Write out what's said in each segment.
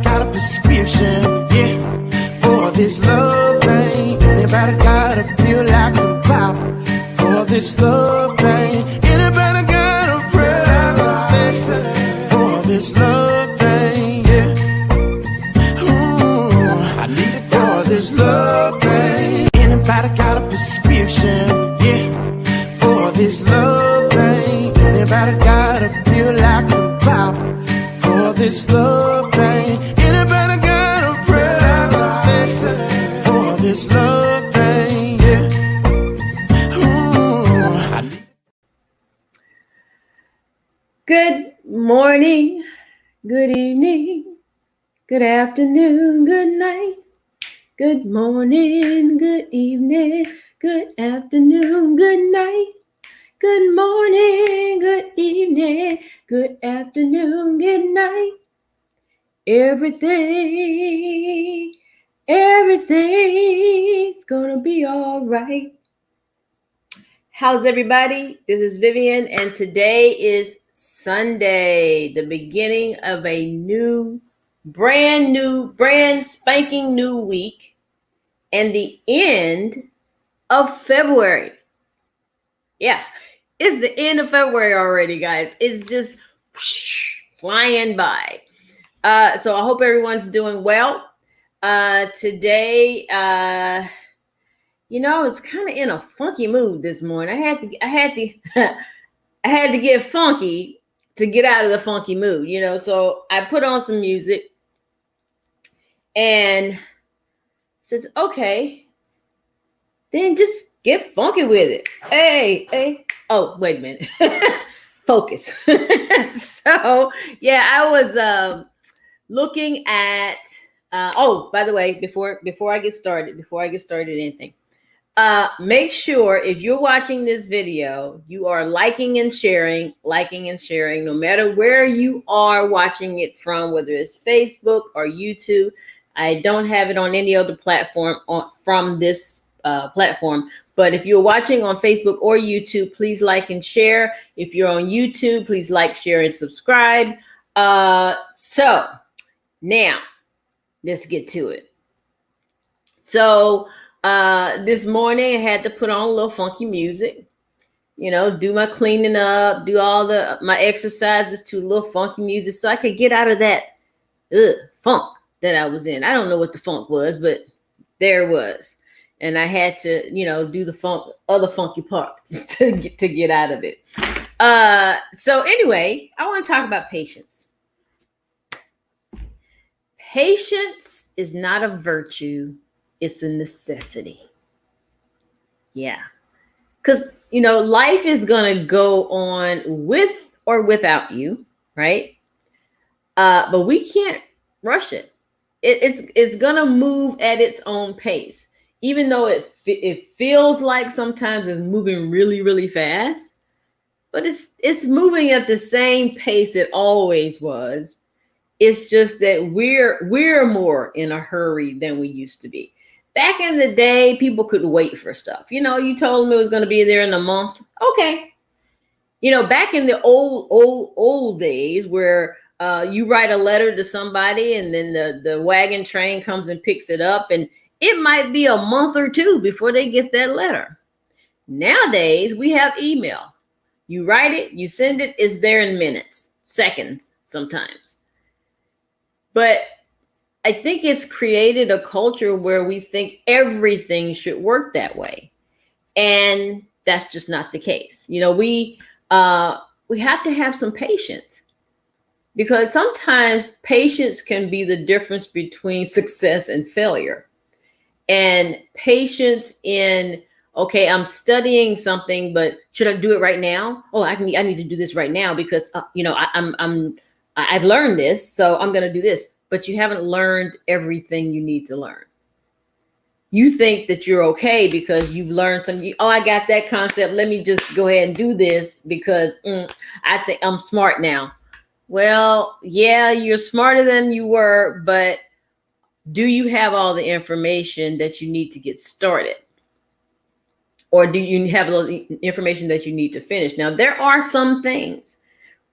got a prescription, yeah, for this love pain? Anybody got a pill I could pop for this love pain? Anybody got a prescription for this love pain? Yeah, ooh, I need it for this love pain. Anybody got a prescription, yeah, for this love pain? Anybody got a pill I could pop for this love pain? Anybody got a prescription for this love pain? Yeah. Ooh. Good morning, good evening, good afternoon, good night, good morning, good evening, good afternoon, good night. Good morning, good evening, good afternoon, good night. Everything's gonna be all right. How's everybody? This is Vivian, and today is Sunday, the beginning of a brand spanking new week, and the end of February. Yeah. It's the end of February already, guys. It's just flying by. So I hope everyone's doing well. Today, it's kind of in a funky mood this morning. I had to get funky to get out of the funky mood, So I put on some music and said, okay, then just get funky with it. Hey. Oh, wait a minute. Focus. So, yeah, I was looking at, by the way, before I get started anything, make sure if you're watching this video, you are liking and sharing, no matter where you are watching it from, whether it's Facebook or YouTube. I don't have it on any other platform from this platform. But if you're watching on Facebook or YouTube, please like and share. If you're on YouTube, please like, share, and subscribe. So now let's get to it. So this morning I had to put on a little funky music, do my cleaning up, do all my exercises to a little funky music so I could get out of that funk that I was in. I don't know what the funk was, but there it was. And I had to, do the other funky parts to get out of it. So anyway, I want to talk about patience. Patience is not a virtue. It's a necessity. Yeah. Because, life is going to go on with or without you, right? But we can't rush it. It's going to move at its own pace. Even though it feels like sometimes it's moving really, really fast, but it's moving at the same pace it always was. It's just that we're more in a hurry than we used to be. Back in the day, people could wait for stuff. You told them it was going to be there in a month. Okay. Back in the old days where you write a letter to somebody and then the wagon train comes and picks it up, and it might be a month or two before they get that letter. Nowadays, we have email. You write it, you send it, it's there in minutes, seconds sometimes. But I think it's created a culture where we think everything should work that way. And that's just not the case. We have to have some patience, because sometimes patience can be the difference between success and failure. And patience in, okay, I'm studying something, but should I do it right now? Oh, I need to do this right now because I've learned this, so I'm going to do this. But you haven't learned everything you need to learn. You think that you're okay because you've learned something. Oh, I got that concept. Let me just go ahead and do this because I think I'm smart now. Well, yeah, you're smarter than you were, but do you have all the information that you need to get started? Or do you have the information that you need to finish? Now, there are some things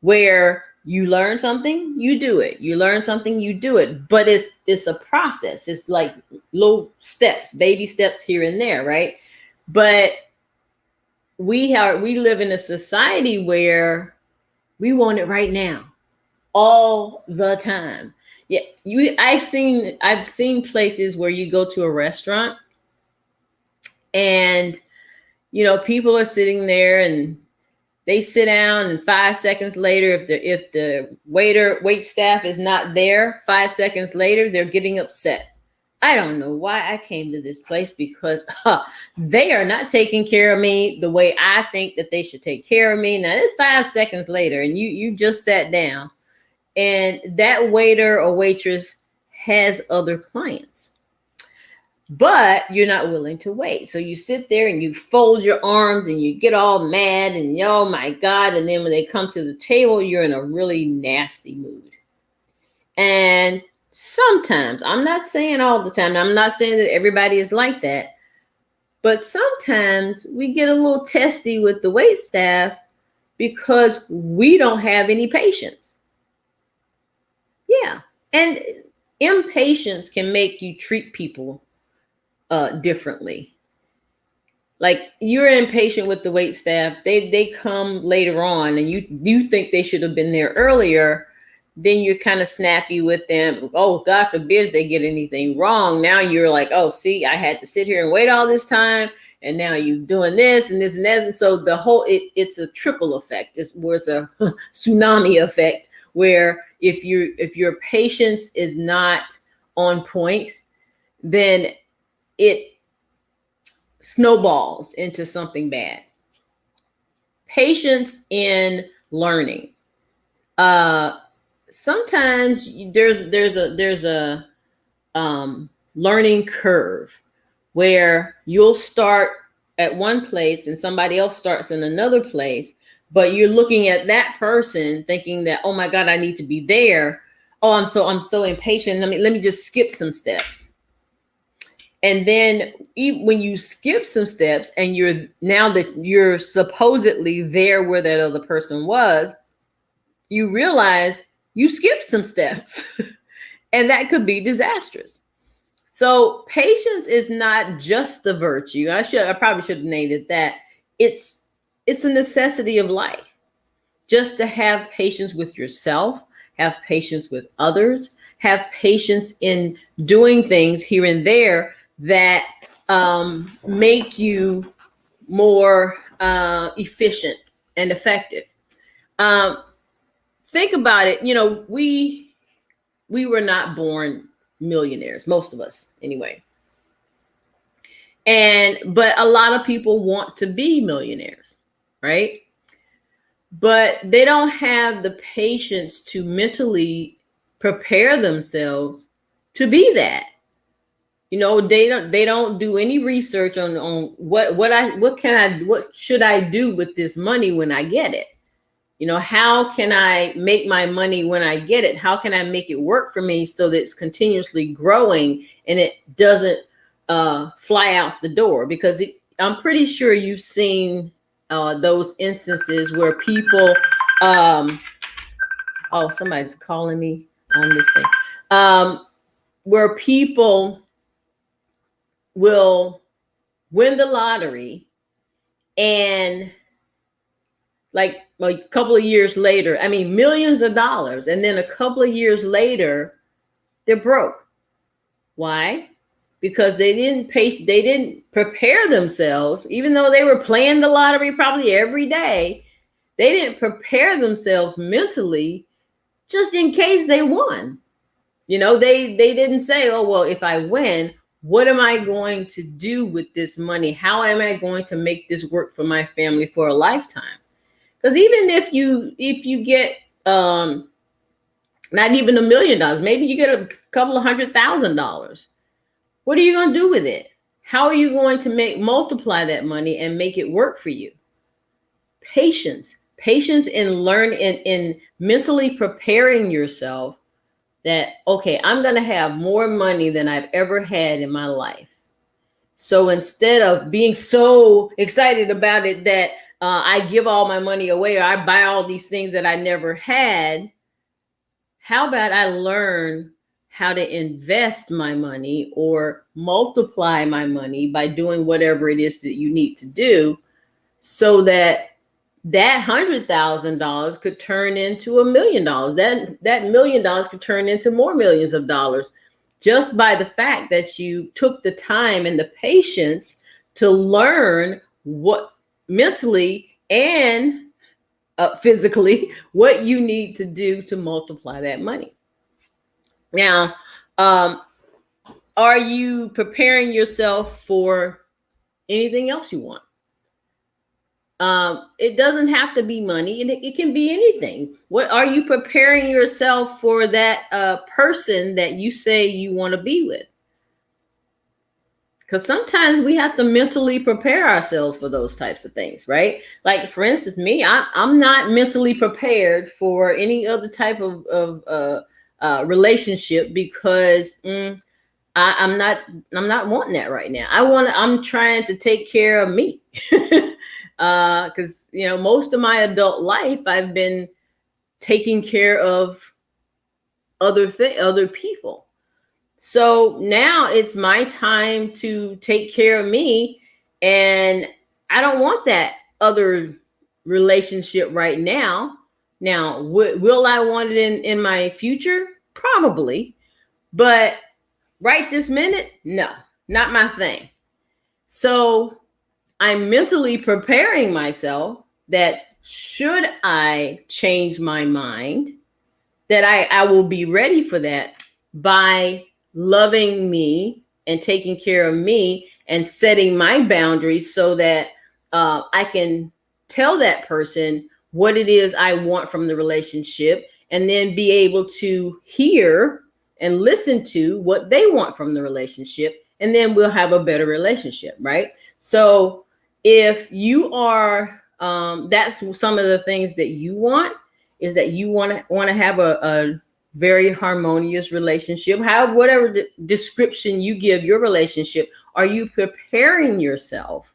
where You learn something, you do it. You learn something, you do it. But it's a process. It's like little steps, baby steps here and there, right? But we live in a society where we want it right now, all the time. Yeah, I've seen places where you go to a restaurant and people are sitting there and they sit down, and 5 seconds later, if the wait staff is not there, 5 seconds later, they're getting upset. I don't know why I came to this place because they are not taking care of me the way I think that they should take care of me. Now it's 5 seconds later, and you just sat down, and that waiter or waitress has other clients, but you're not willing to wait. So you sit there and you fold your arms and you get all mad and oh my God. And then when they come to the table, you're in a really nasty mood. And sometimes, I'm not saying all the time, I'm not saying that everybody is like that, but sometimes we get a little testy with the wait staff because we don't have any patience. Yeah. And impatience can make you treat people differently. Like you're impatient with the wait staff. They come later on and you think they should have been there earlier. Then you're kind of snappy with them. Oh, God forbid they get anything wrong. Now you're like, oh, see, I had to sit here and wait all this time. And now you're doing this and this and that. And so the whole, it's a trickle effect. It's where it's a tsunami effect, where if your patience is not on point, then it snowballs into something bad. Patience in learning. Sometimes there's a learning curve where you'll start at one place and somebody else starts in another place, but you're looking at that person thinking that, oh my God, I need to be there. Oh, I'm so impatient. Let me just skip some steps. And then when you skip some steps and now that you're supposedly there where that other person was, you realize you skipped some steps and that could be disastrous. So patience is not just a virtue. I probably should have named it that. It's a necessity of life. Just to have patience with yourself, have patience with others, have patience in doing things here and there that make you more efficient and effective. Think about it. We were not born millionaires, most of us anyway. But a lot of people want to be millionaires, right? But they don't have the patience to mentally prepare themselves to be that. They don't do any research on what should I do with this money when I get it? How can I make my money when I get it? How can I make it work for me so that it's continuously growing and it doesn't fly out the door? Because I'm pretty sure you've seen those instances where people, oh, somebody's calling me on this thing, where people will win the lottery and like a couple of years later, I mean, millions of dollars. And then a couple of years later, they're broke. Why? Because they didn't prepare themselves, even though they were playing the lottery probably every day. They didn't prepare themselves mentally just in case they won. They didn't say, oh, well, if I win, what am I going to do with this money? How am I going to make this work for my family for a lifetime? Because even if you get not even $1 million, maybe you get a couple of $100,000. What are you going to do with it? How are you going to multiply that money and make it work for you? Patience in mentally preparing yourself that, okay, I'm going to have more money than I've ever had in my life. So instead of being so excited about it that I give all my money away or I buy all these things that I never had, how about I learn how to invest my money or multiply my money by doing whatever it is that you need to do, so that that $100,000 could turn into $1 million. That $1 million could turn into more millions of dollars, just by the fact that you took the time and the patience to learn what mentally and physically what you need to do to multiply that money. Now, um, are you preparing yourself for anything else you want? It doesn't have to be money, and it can be anything. What are you preparing yourself for that person that you say you want to be with? Because sometimes we have to mentally prepare ourselves for those types of things, right? Like, for instance, me, I'm not mentally prepared for any other type of relationship, because I'm not wanting that right now. I'm trying to take care of me. Because most of my adult life I've been taking care of other people. So now it's my time to take care of me, and I don't want that other relationship right now. Now, will I want it in my future? Probably, but right this minute, no, not my thing. So I'm mentally preparing myself that should I change my mind, that I will be ready for that by loving me and taking care of me and setting my boundaries, so that I can tell that person what it is I want from the relationship, and then be able to hear and listen to what they want from the relationship, and then we'll have a better relationship, right? So if you are that's some of the things that you want, is that you want to have a very harmonious relationship. How whatever description you give your relationship, are you preparing yourself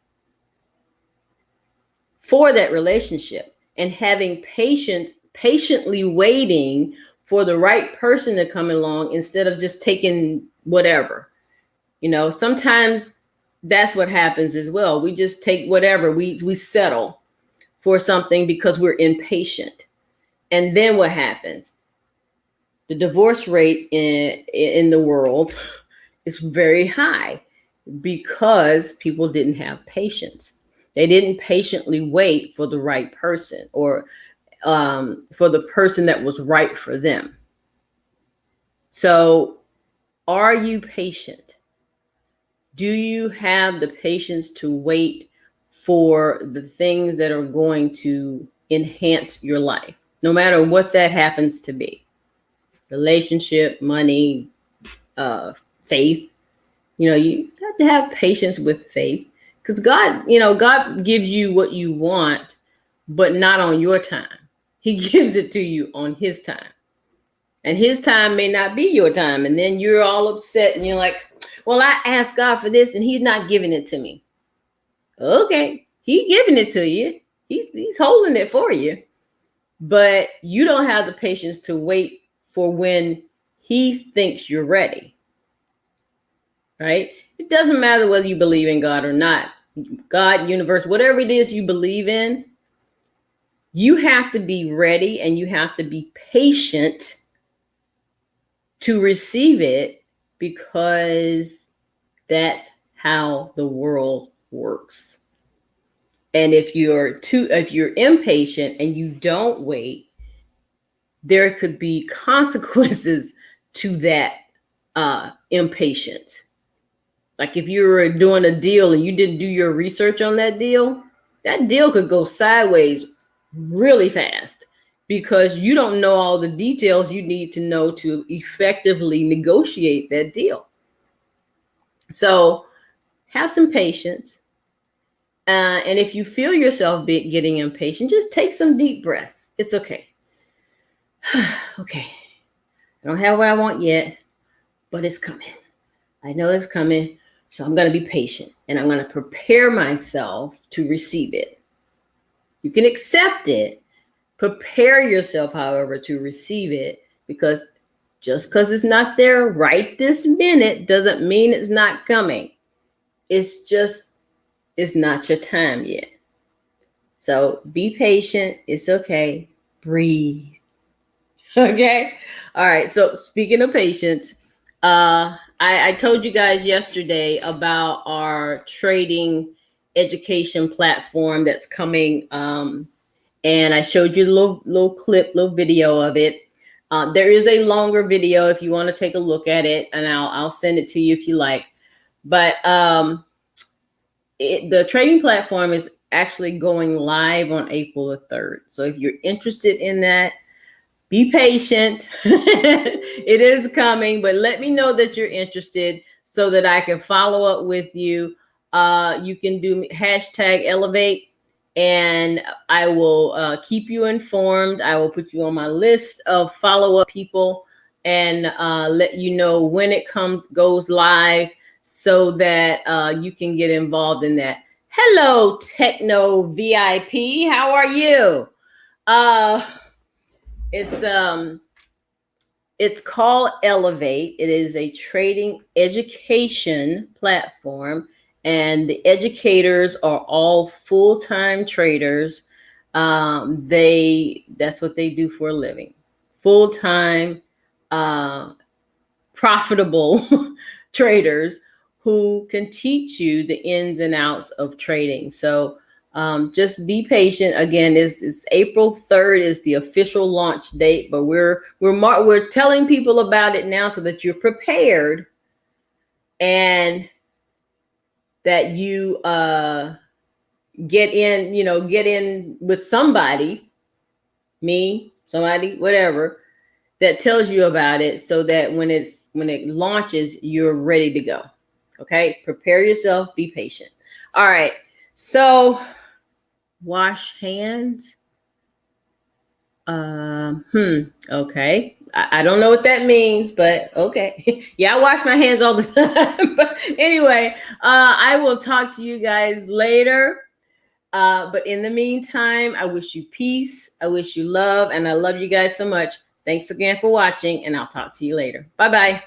for that relationship and having patiently waiting for the right person to come along, instead of just taking whatever? Sometimes that's what happens as well. We just take whatever, we settle for something because we're impatient. And then what happens? The divorce rate in the world is very high, because people didn't have patience. They didn't patiently wait for the right person, or for the person that was right for them. So, are you patient? Do you have the patience to wait for the things that are going to enhance your life, no matter what that happens to be? Relationship, money, faith. You have to have patience with faith, because God gives you what you want, but not on your time. He gives it to you on his time. And his time may not be your time. And then you're all upset and you're like, well, I asked God for this and he's not giving it to me. Okay, he's giving it to you. He's holding it for you. But you don't have the patience to wait for when he thinks you're ready. Right? It doesn't matter whether you believe in God or not. God, universe, whatever it is you believe in, you have to be ready and you have to be patient to receive it, because that's how the world works. And if you're impatient and you don't wait, there could be consequences to that impatience. Like if you were doing a deal and you didn't do your research on that deal could go sideways really fast, because you don't know all the details you need to know to effectively negotiate that deal. So have some patience. And if you feel yourself getting impatient, just take some deep breaths. It's okay. Okay. I don't have what I want yet, but it's coming. I know it's coming. So I'm going to be patient and I'm going to prepare myself to receive it. You can accept it. Prepare yourself, however, to receive it, because just because it's not there right this minute doesn't mean it's not coming. It's just, it's not your time yet. So be patient. It's okay. Breathe. Okay. All right. So speaking of patience, I told you guys yesterday about our trading education platform that's coming. And I showed you a little clip, little video of it. There is a longer video if you want to take a look at it, and I'll send it to you if you like. But the trading platform is actually going live on April the 3rd. So if you're interested in that, be patient. It is coming, but let me know that you're interested so that I can follow up with you. You can do hashtag elevate, and I will keep you informed. I will put you on my list of follow-up people and let you know when it goes live so that you can get involved in that. Hello, Techno VIP. How are you? It's it's called Elevate. It is a trading education platform, and the educators are all full-time traders. That's what they do for a living. Full-time, profitable traders who can teach you the ins and outs of trading. So just be patient. Again, it's April 3rd is the official launch date, but we're telling people about it now so that you're prepared and that you get in with somebody, me, somebody, whatever, that tells you about it so that when it launches, you're ready to go. Okay, prepare yourself, be patient. All right, so wash hands. Okay. I don't know what that means, but okay. Yeah, I wash my hands all the time. But anyway, I will talk to you guys later. But in the meantime, I wish you peace. I wish you love, and I love you guys so much. Thanks again for watching, and I'll talk to you later. Bye-bye.